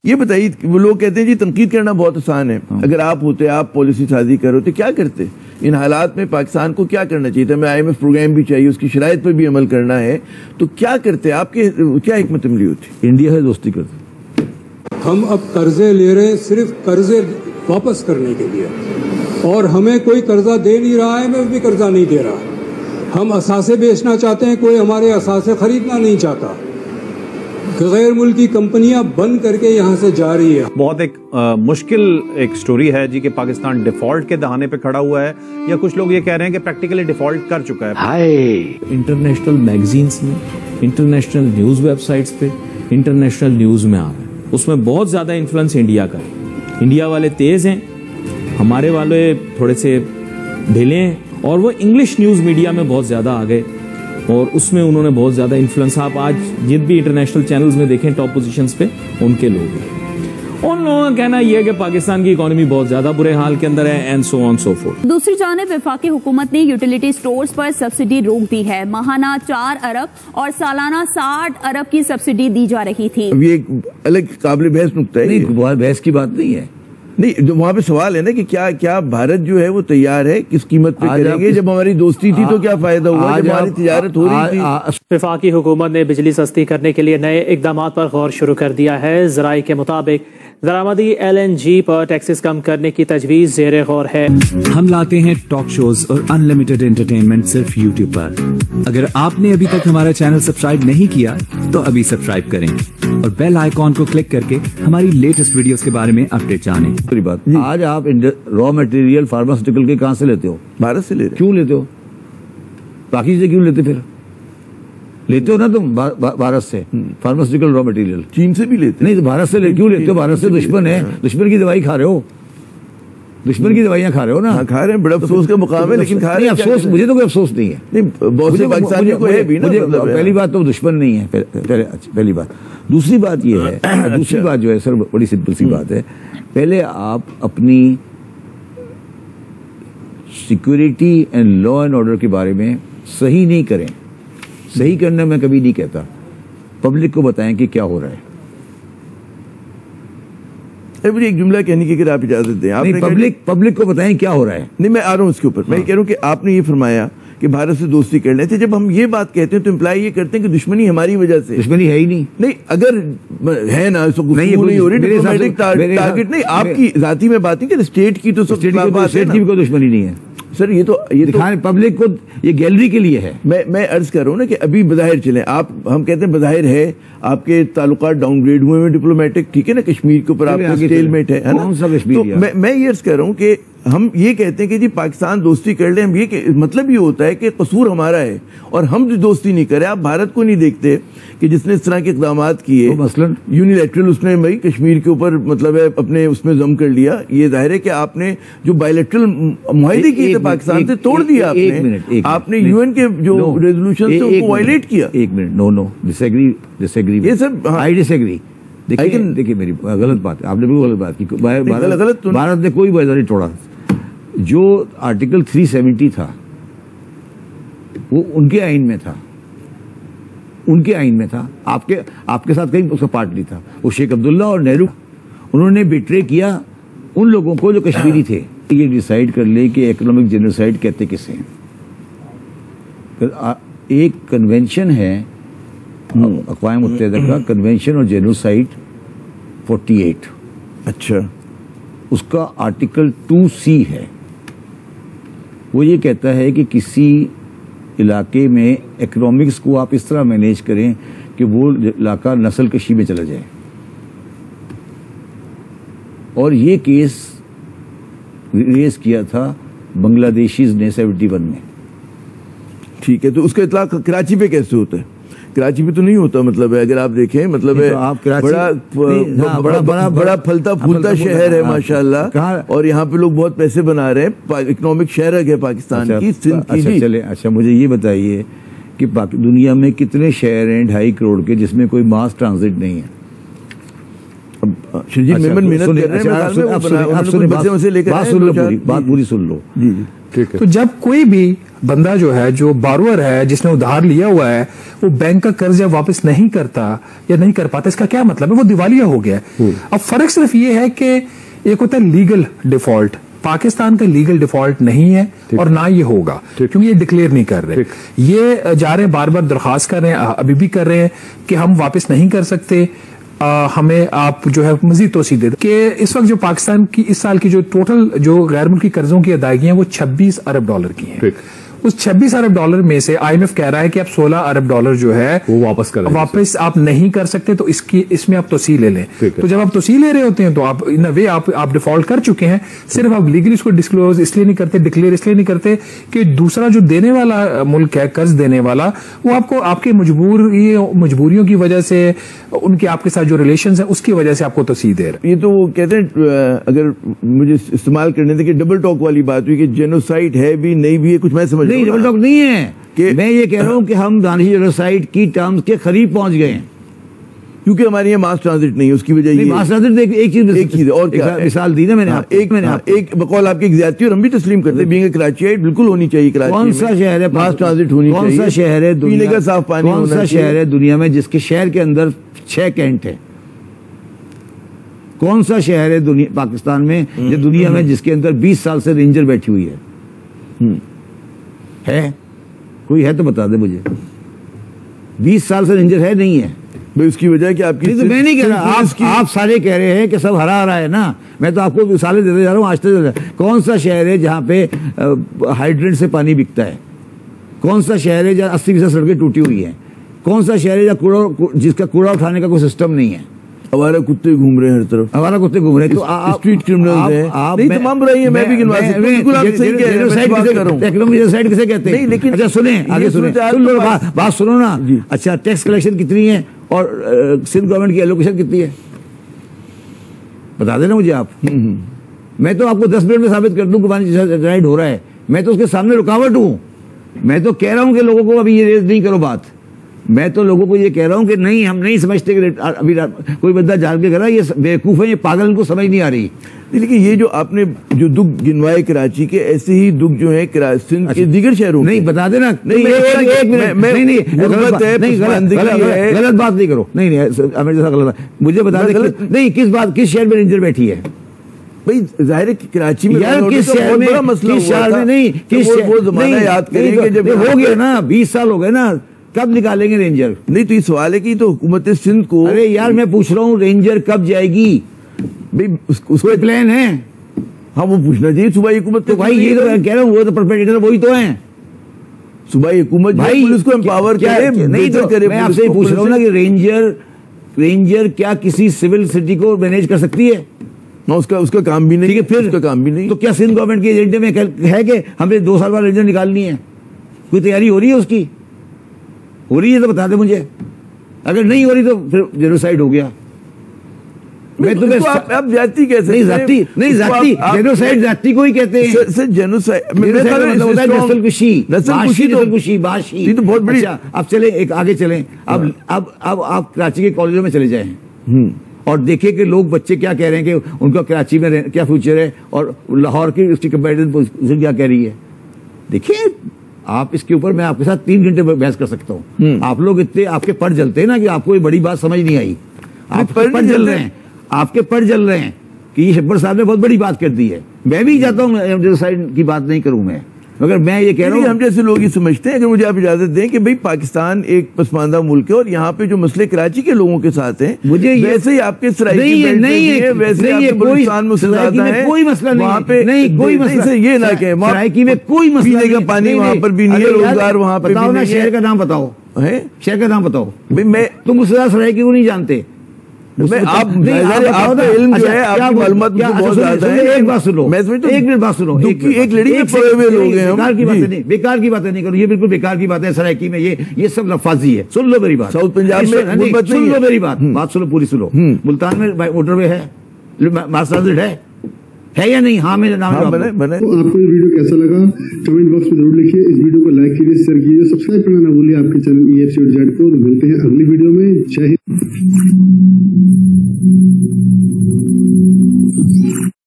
یہ بتائیے، وہ لوگ کہتے ہیں جی تنقید کرنا بہت آسان ہے، اگر آپ ہوتے، آپ پالیسی سازی کر رہے ہوتے، کیا کرتے؟ ان حالات میں پاکستان کو کیا کرنا چاہیے تھا؟ ہمیں IMF پروگرام بھی چاہیے، اس کی شرائط پر بھی عمل کرنا ہے، تو کیا کرتے؟ آپ کے کیا حکمت عملی ہوتی؟ انڈیا سے دوستی کرتے. ہم اب قرضے لے رہے ہیں صرف قرضے واپس کرنے کے لیے، اور ہمیں کوئی قرضہ دے نہیں رہا ہے، IMF بھی قرضہ نہیں دے رہا. ہم اثاثے بیچنا چاہتے ہیں، کوئی ہمارے اثاثے خریدنا نہیں چاہتا. غیر ملکی کمپنیاں بند کر کے یہاں سے جا رہی ہے. بہت ایک مشکل ایک سٹوری ہے جی کہ پاکستان ڈیفالٹ کے دہانے پہ کھڑا ہوا ہے، یا کچھ لوگ یہ کہہ رہے ہیں کہ پریکٹیکلی ڈیفالٹ کر چکا ہے. انٹرنیشنل میگزینز میں، انٹرنیشنل نیوز ویب سائٹس پہ، انٹرنیشنل نیوز میں آ رہا ہے. اس میں بہت زیادہ انفلوئنس انڈیا کا ہے. انڈیا والے تیز ہیں، ہمارے والے تھوڑے سے ڈھیلے ہیں، اور وہ انگلش نیوز میڈیا میں بہت زیادہ آ گئے، اور اس میں انہوں نے بہت زیادہ انفلوئنس. آپ آج جن بھی انٹرنیشنل چینلز میں دیکھیں ٹاپ پوزیشنز پہ ان کے لوگ ہیں. ان لوگوں کا کہنا یہ ہے کہ پاکستان کی اکانومی بہت زیادہ برے حال کے اندر ہے، and so on so forth. دوسری جانب وفاقی حکومت نے یوٹیلیٹی سٹورز پر سبسڈی روک دی ہے. ماہانہ 4 ارب اور سالانہ 60 ارب کی سبسڈی دی جا رہی تھی. اب یہ ایک الگ قابل بحث نقطہ ہے، نہیں بحث کی بات نہیں ہے. نہیں، جو وہاں پہ سوال ہے نا کہ کیا بھارت جو ہے وہ تیار ہے، کس قیمت پہ کریں گے؟ جب ہماری دوستی تھی تو کیا فائدہ ہوا جب ہماری تجارت ہو رہی تھی؟ وفاقی حکومت نے بجلی سستی کرنے کے لیے نئے اقدامات پر غور شروع کر دیا ہے. ذرائع کے مطابق درآمدی LNG پر ٹیکسز کم کرنے کی تجویز زیر غور ہے. ہم لاتے ہیں ٹاک شوز اور ان لمیٹڈ انٹرٹینمنٹ صرف YouTube پر. اگر آپ نے ابھی تک ہمارا چینل سبسکرائب نہیں کیا تو ابھی سبسکرائب کریں اور بیل آئیکن کو کلک کر کے ہماری لیٹسٹ ویڈیوز کے بارے میں اپڈیٹ جانیں. بات آج آپ را مٹیریل فارماسیوٹیکل کے کہاں سے لیتے ہو؟ بھارت سے کیوں لیتے ہو؟ باقی چیزیں کیوں لیتے؟ پھر لیتے ہو نا تم بھارت سے فارماسیوٹیکل را مٹیریل. چین سے بھی لیتے نہیں، بھارت سے کیوں لیتے ہو؟ بھارت سے دشمن ہے، دشمن کی دوائی کھا رہے ہو، دشمن کی دوائیاں کھا رہے ہو نا. کھا رہے ہیں، بڑا افسوس کا مقام ہے، لیکن کھا رہے ہیں. افسوس مجھے تو کوئی افسوس نہیں ہے. بہت سے پاکستانیوں کو ہے بھی نا. پہلی بات تو دشمن نہیں ہے، پہلی بات. دوسری بات یہ ہے، دوسری بات جو ہے سر بڑی سمپل سی بات ہے. پہلے آپ اپنی security and law and order کے بارے میں صحیح نہیں کریں. صحیح کرنا میں کبھی نہیں کہتا، پبلک کو بتائیں کہ کیا ہو رہا ہے. مجھے ایک جملہ کہنے کی اگر آپ اجازت دیں. پبلک کو بتائیں کیا ہو رہا ہے. نہیں، میں آ رہا ہوں اس کے اوپر. میں یہ کہہ رہا ہوں کہ آپ نے یہ فرمایا کہ بھارت سے دوستی کر لیتے. جب ہم یہ بات کہتے ہیں تو امپلائی یہ کرتے ہیں کہ دشمنی ہماری وجہ سے. دشمنی ہے ہی نہیں. نہیں، اگر ہے نا نہیں ہو رہی ڈپلومیٹک ٹارگٹ نہیں، آپ کی ذاتی میں بات نہیں کہ اسٹیٹ کی، تو اسٹیٹ کی بھی کوئی دشمنی نہیں ہے سر. یہ تو پبلک کو، یہ گیلری کے لیے ہے. میں عرض کر رہا ہوں نا کہ ابھی بظاہر چلیں آپ، ہم کہتے ہیں بظاہر ہے آپ کے تعلقات ڈاؤن گریڈ ہوئے ہیں ڈپلومیٹک، ٹھیک ہے نا، کشمیر کے اوپر آپ کا اسٹیل میٹ ہے نا. تو میں یہ عرض کر رہا ہوں کہ ہم یہ کہتے ہیں کہ جی پاکستان دوستی کر لیں، ہم یہ مطلب یہ ہوتا ہے کہ قصور ہمارا ہے اور ہم جو دوستی نہیں کرے. آپ بھارت کو نہیں دیکھتے کہ جس نے اس طرح کے اقدامات کیے، مثلاً یونیلیٹرل اس نے بھائی کشمیر کے اوپر مطلب ہے اپنے اس میں ضم کر لیا. یہ ظاہر ہے کہ آپ نے جو بائیلیٹرل معاہدے کیے تھے پاکستان سے توڑ دیا آپ نے UN کے جو ریزولوشن تھے ان کو وائلیٹ کیا. ایک منٹ، نو ڈس ایگری یہ سب آئی ڈس ایگری. دیکھیے میری غلط بات ہے، آپ نے بالکل غلط بات کی. بھارت نے کوئی معاہدہ نہیں توڑا. جو آرٹیکل 370 تھا وہ ان کے آئین میں تھا، ان کے آئین میں تھا. آپ کے ساتھ کہیں اس کا پارٹ نہیں تھا. وہ شیخ عبداللہ اور نہرو، انہوں نے بیٹرے کیا ان لوگوں کو جو کشمیری تھے. یہ ڈیسائیڈ کر لے کہ اکنامک جینوسائیڈ کہتے کسے ہیں. ایک کنونشن ہے اقوام متحدہ کا، کنونشن اور جینوسائیڈ 48. اچھا، اس کا آرٹیکل 2C ہے. وہ یہ کہتا ہے کہ کسی علاقے میں اکنامکس کو آپ اس طرح مینیج کریں کہ وہ علاقہ نسل کشی میں چلا جائے. اور یہ کیس ریز کیا تھا بنگلہ دیشیز نے 71 میں. ٹھیک ہے، تو اس کا اطلاق کراچی پہ کیسے ہوتا ہے؟ کراچی میں تو نہیں ہوتا. مطلب ہے اگر آپ دیکھیں، مطلب ہے بڑا پھلتا پھولتا شہر ہے ماشاءاللہ، اور یہاں پہ لوگ بہت پیسے بنا رہے ہیں. اکنامک شہر ہے پاکستان کی، سندھ کی. چلے اچھا، مجھے یہ بتائیے کہ دنیا میں کتنے شہر ہیں 2.5 کروڑ کے جس میں کوئی ماس ٹرانزٹ نہیں ہے؟ شرجیل میمن محنت کر رہے ہیں. بات پوری سن لو. تو جب کوئی بھی بندہ جو ہے جو بارور ہے جس نے ادھار لیا ہوا ہے وہ بینک کا قرض جب واپس نہیں کرتا یا نہیں کر پاتا اس کا کیا مطلب ہے؟ وہ دیوالیہ ہو گیا ہے. اب فرق صرف یہ ہے کہ ایک ہوتا ہے لیگل ڈیفالٹ. پاکستان کا لیگل ڈیفالٹ نہیں ہے اور نہ یہ ہوگا کیونکہ یہ ڈکلیئر نہیں کر رہے. یہ جا رہے ہیں بار بار درخواست کر رہے ہیں, ابھی بھی کر رہے ہیں کہ ہم واپس نہیں کر سکتے, ہمیں آپ جو ہے مزید توسیع دے دیں. کہ اس وقت جو پاکستان کی اس سال کی جو ٹوٹل جو غیر ملکی قرضوں کی ادائیگیاں وہ $26 ارب کی ہیں. اس $26 ارب میں سے آئی ایم ایف کہہ رہا ہے کہ آپ $16 ارب جو ہے وہ واپس آپ نہیں کر سکتے, تو اس میں آپ توسیع لے لیں. تو جب آپ توسیع لے رہے ہوتے ہیں تو آپ ان وے آپ ڈیفالٹ کر چکے ہیں. صرف آپ لیگلی اس کو ڈسکلوز اس لیے نہیں کرتے, ڈکلیئر اس لیے نہیں کرتے کہ دوسرا جو دینے والا ملک ہے, قرض دینے والا, وہ آپ کو آپ کے مجبوریوں کی وجہ سے, ان کے آپ کے ساتھ جو ریلیشنز ہیں اس کی وجہ سے آپ کو توسیع دے رہے. یہ تو وہ کہتے ہیں, اگر مجھے استعمال کرنے دیں کہ ڈبل ٹاک والی بات ہوئی کہ جینوسائڈ ہے بھی نہیں بھی ہے, کچھ میں سمجھ نہیں, ڈبل ٹاک نہیں ہے کہ میں یہ کہہ رہا ہوں کہ ہم دانشی جینوسائڈ کی ٹرمز کے قریب پہنچ گئے ہیں کیونکہ ہمارے یہاں ماس ٹرانزٹ نہیں ہے, اس کی وجہ یہ ماس ٹرانزٹ ایک چیز ہے. اور مثال دی نا میں نے, ایک بقول آپ کی زیادتی, اور ہم بھی تسلیم کرتے ہیں بینگ کراچی بالکل ہونی چاہیے. کون سا شہر ہے ماس ٹرانزٹ ہونی چاہیے؟ کون سا شہر ہے پینے کا صاف پانی؟ کون سا شہر ہے دنیا میں جس کے شہر کے اندر 6 کینٹ ہے؟ کون سا شہر ہے پاکستان میں جو دنیا میں جس کے اندر 20 سال سے رینجر بیٹھی ہوئی ہے؟ کوئی ہے تو بتا دے مجھے. 20 سال سے رینجر ہے نہیں ہے؟ اس کی وجہ کہ آپ کی, میں نہیں کہہ رہا, آپ سارے کہہ رہے ہیں کہ سب ہرا رہا ہے نا, میں تو آپ کو مثالیں دیتے جا رہا ہوں آج تک. کون سا شہر ہے جہاں پہ ہائیڈرنٹ سے پانی بکتا ہے؟ کون سا شہر ہے جہاں 80% سڑکیں ٹوٹی ہوئی ہیں؟ کون سا شہر ہے جہاں جس کا کوڑا اٹھانے کا کوئی سسٹم نہیں ہے؟ ہمارے کتے گھوم رہے ہیں ہر طرف, ہمارا کتے گھوم رہے ہیں. تو اسٹریٹ کرمنلز ہیں, نہیں تمام برائی ہیں, میں بھی گنوا سکتا ہوں. بالکل آپ صحیح کہہ رہے ہیں. اکنامک جینوسائیڈ کسے کہتے ہیں؟ لیکن اچھا سنیں, آگے سنیں, بات سنو نا. اچھا ٹیکس کلیکشن کتنی ہے اور سندھ گورنمنٹ کی ایلوکیشن کتنی ہے بتا دینا مجھے آپ. میں تو آپ کو 10 منٹ میں ثابت کر دوں کہ پانی جینوسائیڈ ہو رہا ہے. میں تو اس کے سامنے رکاوٹ ہوں. میں تو کہہ رہا ہوں کہ لوگوں کو ابھی یہ ریز نہیں کرو بات. میں تو لوگوں کو یہ کہہ رہا ہوں کہ نہیں, ہم نہیں سمجھتے کہ ابھی کوئی بندہ جان کے کر رہا ہے, یہ بیوقوف ہے, یہ پاگل, ان کو سمجھ نہیں آ رہی. لیکن یہ جو آپ نے جو دکھ گنوائے کراچی کے, ایسے ہی دکھ جو ہے سندھ کے دیگر شہروں. نہیں بتا دینا, غلط بات نہیں کرو. نہیں جیسا غلط مجھے بتا دیں نہیں, کس شہر میں رینجر بیٹھی ہے؟ بھائی ظاہر ہے کراچی میں کس شہر میں, کس شہر میں نہیں, وہ زمانہ یاد کریں گے جب ہو گیا نا, 20 سال ہو گئے نا, کب نکالیں گے رینجر؟ نہیں تو یہ سوال ہے کہ تو حکومت سندھ کو, ارے یار میں پوچھ رہا ہوں رینجر کب جائے گی؟ اس کو پلان ہے. ہاں وہ پوچھنا چاہیے صوبائی حکومت کو. بھائی یہ تو میں کہہ رہا ہوں, وہ تو پرپیٹیٹر وہی تو ہیں. صوبائی حکومت بھائی پولیس کو امپاور کرے, نہیں تو میں آپ سے پوچھ رہا ہوں نا کہ رینجر کیا کسی سول سٹی کو مینیج کر سکتی ہے؟ اس کا کام بھی نہیں. پھر اس کا کام بھی نہیں. تو کیا سندھ گورنمنٹ کے ایجنڈے میں ہے کہ ہمیں 2 سال بعد رینجر نکالنی ہے؟ کوئی تیاری ہو رہی ہے اس کی؟ ہو رہی ہے تو بتا دے مجھے. اگر نہیں ہو رہی تو پھر جینوسائیڈ ہو گیا. میں تمہیں آپ جاتی کیسے نہیں ذاتی جینوسائڈ ذاتی کو ہی کہتے ہیں. نسل کشی باشی تو بہت بڑی. اب چلیں ایک آگے چلیں. اب آپ کراچی کے کالجوں میں چلے جائیں اور دیکھیں کہ لوگ بچے کیا کہہ رہے ہیں کہ ان کا کراچی میں کیا فیوچر ہے اور لاہور کی اس کی کمپیریٹیو پوزیشن کیا کہہ رہی ہے. دیکھیں آپ اس کے اوپر میں آپ کے ساتھ 3 گھنٹے بحث کر سکتا ہوں. آپ لوگ اتنے آپ کے پڑ جلتے ہیں نا کہ آپ کو یہ بڑی بات سمجھ نہیں آئی. آپ پڑ جل رہے ہیں, آپ کے پڑ جل رہے ہیں کہ یہ شبر صاحب نے بہت بڑی بات کر دی ہے. میں بھی چاہتا ہوں جینوسائیڈ کی بات نہیں کروں میں, مگر میں یہ کہہ رہا ہوں ہم جیسے لوگ یہ سمجھتے ہیں. اگر مجھے آپ اجازت دیں کہ بھئی پاکستان ایک پسماندہ ملک ہے اور یہاں پہ جو مسئلے کراچی کے لوگوں کے ساتھ ہیں مجھے ویسے ہی آپ کے سرائکی ویسے آپ کے بلوچستان میں کوئی مسئلہ نہیں, وہاں پہ نہیں کوئی مسئلہ یہ نہ کہ سرائکی میں کوئی مسئلہ پینے کا پانی وہاں پر بھی نہیں ہے, روزگار وہاں پہ بتاؤ نا. شہر کا نام بتاؤ, شہر کا نام بتاؤ. تم اس طرح سرائکی کو نہیں جانتے. ایک بات سنو, ایک منٹ بات سنو, ایک لڑی بیکار کی باتیں نہیں کرو. یہ بالکل بیکار کی بات ہے. سرائکی میں یہ سب لفاظی ہے. سن لو میری بات. ساؤتھ پنجاب میں سن لو میری بات سنو, پوری سنو. ملتان میں موٹر وے ہے, ماس ٹرانزٹ ہے یا نہیں؟ ہاں میرا نام. آپ کو یہ ویڈیو کیسا لگا کمنٹ باکس میں ضرور لکھیے. اس ویڈیو کو لائک کیجیے, شیئر کیجیے, سبسکرائب کرنا نہ بھولیے آپ کے چینل EFC اور Z کو. ملتے ہیں اگلی ویڈیو میں. جے ہند.